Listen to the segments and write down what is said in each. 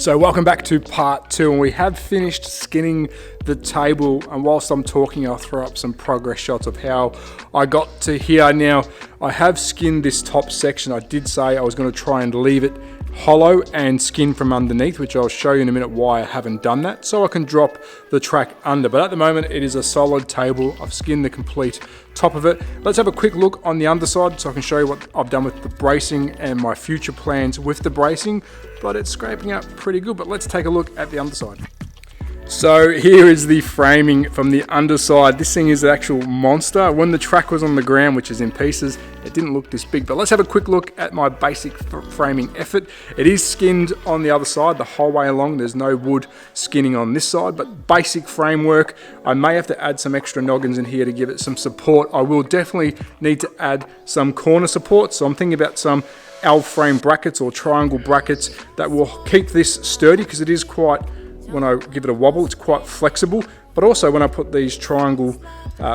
So welcome back to part 2, and we have finished skinning the table, and whilst I'm talking I'll throw up some progress shots of how I got to here. Now I have skinned this top section. I did say I was going to try and leave it hollow and skin from underneath, which I'll show you in a minute why I haven't done that, so I can drop the track under. But at the moment it is a solid table. I've skinned the complete top of it. Let's have a quick look on the underside so I can show you what I've done with the bracing and my future plans with the bracing. But it's scraping up pretty good. But let's take a look at the underside. So here is the framing from the underside. This thing is an actual monster. When the track was on the ground, which is in pieces, it didn't look this big. But let's have a quick look at my basic framing effort. It is skinned on the other side the whole way along. There's no wood skinning on this side, but basic framework. I may have to add some extra noggins in here to give it some support. I will definitely need to add some corner support. So I'm thinking about some L frame brackets or triangle brackets that will keep this sturdy, because it is quite, when I give it a wobble, it's quite flexible. But also when I put these triangle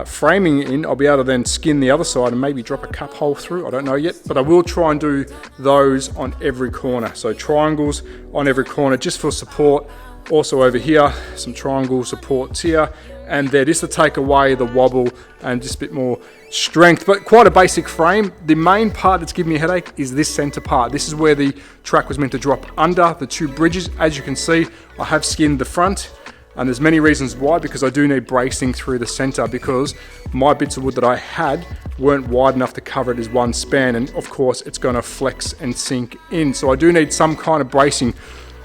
framing in, I'll be able to then skin the other side and maybe drop a cup hole through. I don't know yet, but I will try and do those on every corner. So triangles on every corner just for support. Also over here, some triangle supports here, and there, just to take away the wobble and just a bit more strength. But quite a basic frame. The main part that's giving me a headache is this center part. This is where the track was meant to drop under the two bridges. As you can see, I have skinned the front, and there's many reasons why, because I do need bracing through the center, because my bits of wood that I had weren't wide enough to cover it as one span, and of course it's going to flex and sink in. So I do need some kind of bracing.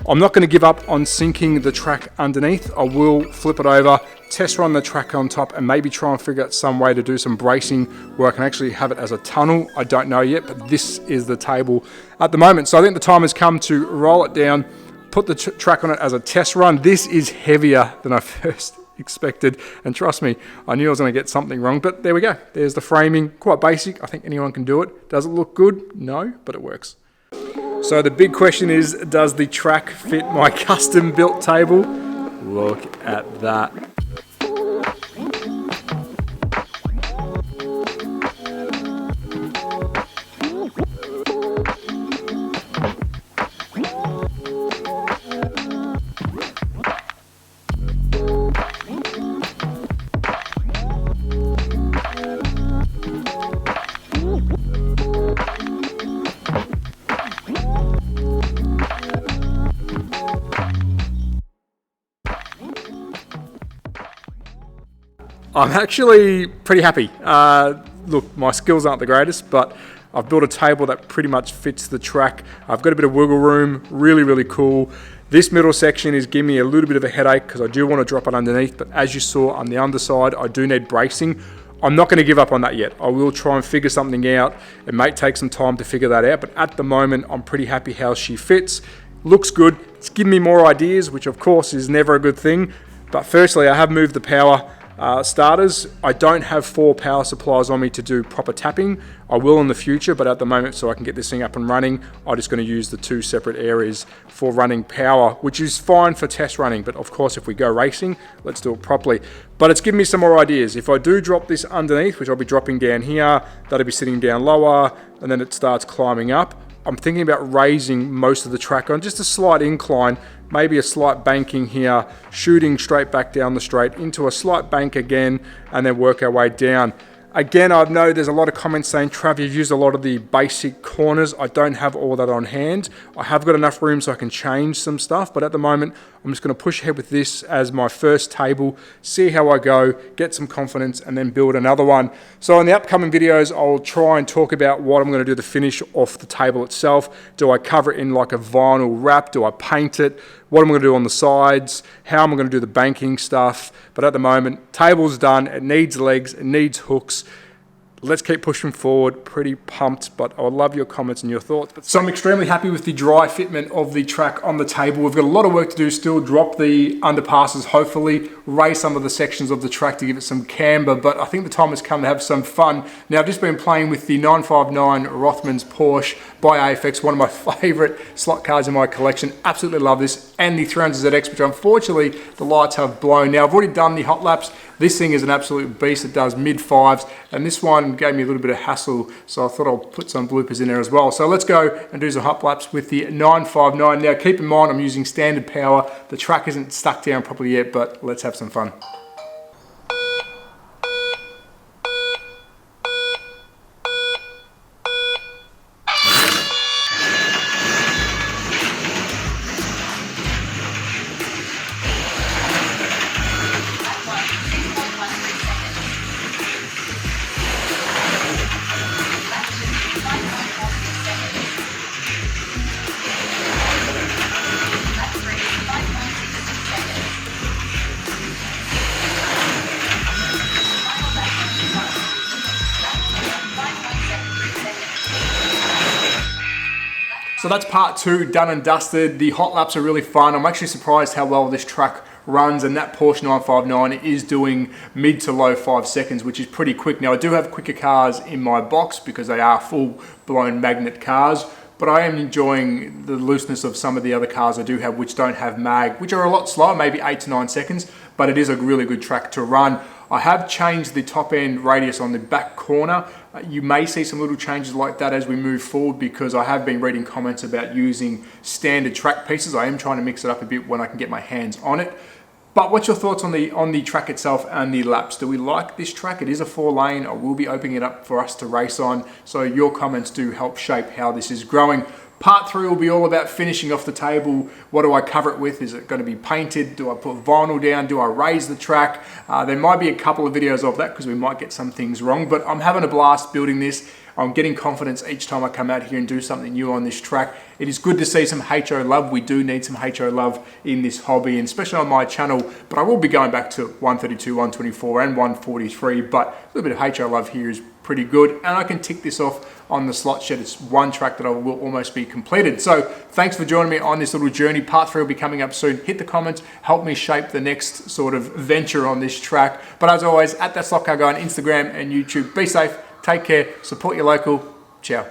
I'm not going to give up on sinking the track underneath. I will flip it over, test run the track on top, and maybe try and figure out some way to do some bracing where I can actually have it as a tunnel. I don't know yet, but this is the table at the moment. So I think the time has come to roll it down, put the track on it as a test run. This is heavier than I first expected, and trust me, I knew I was going to get something wrong, but there we go. There's the framing, quite basic. I think anyone can do it. Does it look good? No, but it works. So the big question is, does the track fit my custom built table? Look at that. I'm actually pretty happy. Look, my skills aren't the greatest, but I've built a table that pretty much fits the track. I've got a bit of wiggle room, really, really cool. This middle section is giving me a little bit of a headache because I do want to drop it underneath, but as you saw on the underside, I do need bracing. I'm not going to give up on that yet. I will try and figure something out. It may take some time to figure that out, but at the moment, I'm pretty happy how she fits. Looks good. It's giving me more ideas, which of course is never a good thing. But firstly, I have moved the power starters. I don't have 4 power supplies on me to do proper tapping. I will in the future, but at the moment, so I can get this thing up and running, I'm just going to use the 2 separate areas for running power, which is fine for test running. But of course, if we go racing, let's do it properly. But it's given me some more ideas. If I do drop this underneath, which I'll be dropping down here, that'll be sitting down lower, and then it starts climbing up. I'm thinking about raising most of the track on just a slight incline, maybe a slight banking here, shooting straight back down the straight into a slight bank again, and then work our way down. Again, I know there's a lot of comments saying, Trav, you've used a lot of the basic corners. I don't have all that on hand. I have got enough room so I can change some stuff, but at the moment, I'm just going to push ahead with this as my first table, see how I go, get some confidence, and then build another one. So in the upcoming videos, I'll try and talk about what I'm going to do to finish off the table itself. Do I cover it in like a vinyl wrap? Do I paint it? What am I going to do on the sides? How am I going to do the banking stuff? But at the moment, table's done. It needs legs. It needs hooks. Let's keep pushing forward. Pretty pumped, but I would love your comments and your thoughts. So I'm extremely happy with the dry fitment of the track on the table. We've got a lot of work to do still. Drop the underpasses, hopefully. Raise some of the sections of the track to give it some camber, but I think the time has come to have some fun. Now, I've just been playing with the 959 Rothmans Porsche by AFX, one of my favorite slot cars in my collection. Absolutely love this. And the 300ZX, which unfortunately the lights have blown. Now, I've already done the hot laps This thing is an absolute beast. It does mid fives, and this one gave me a little bit of hassle, so I thought I'll put some bloopers in there as well. So let's go and do some hop laps with the 959. Now keep in mind I'm using standard power. The track isn't stuck down properly yet, but let's have some fun. So that's part 2 done and dusted. The hot laps are really fun. I'm actually surprised how well this track runs, and that Porsche 959 is doing mid to low 5 seconds, which is pretty quick. Now I do have quicker cars in my box because they are full blown magnet cars, but I am enjoying the looseness of some of the other cars I do have which don't have mag, which are a lot slower, maybe 8 to 9 seconds, but it is a really good track to run. I have changed the top end radius on the back corner. You may see some little changes like that as we move forward because I have been reading comments about using standard track pieces. I am trying to mix it up a bit when I can get my hands on it. But what's your thoughts on the track itself and the laps? Do we like this track? It is a 4-lane. I will be opening it up for us to race on. So your comments do help shape how this is growing. Part 3 will be all about finishing off the table. What do I cover it with? Is it going to be painted? Do I put vinyl down? Do I raise the track? There might be a couple of videos of that because we might get some things wrong, but I'm having a blast building this. I'm getting confidence each time I come out here and do something new on this track. It is good to see some HO love. We do need some HO love in this hobby, and especially on my channel, but I will be going back to 132, 124 and 143, but a little bit of HO love here is pretty good, and I can tick this off on the slot shed. It's one track that I will almost be completed. So thanks for joining me on this little journey. Part 3 will be coming up soon. Hit the comments, help me shape the next sort of venture on this track. But as always, at THATSLOTCARGUYOZ on Instagram and YouTube. Be safe, take care, support your local. Ciao.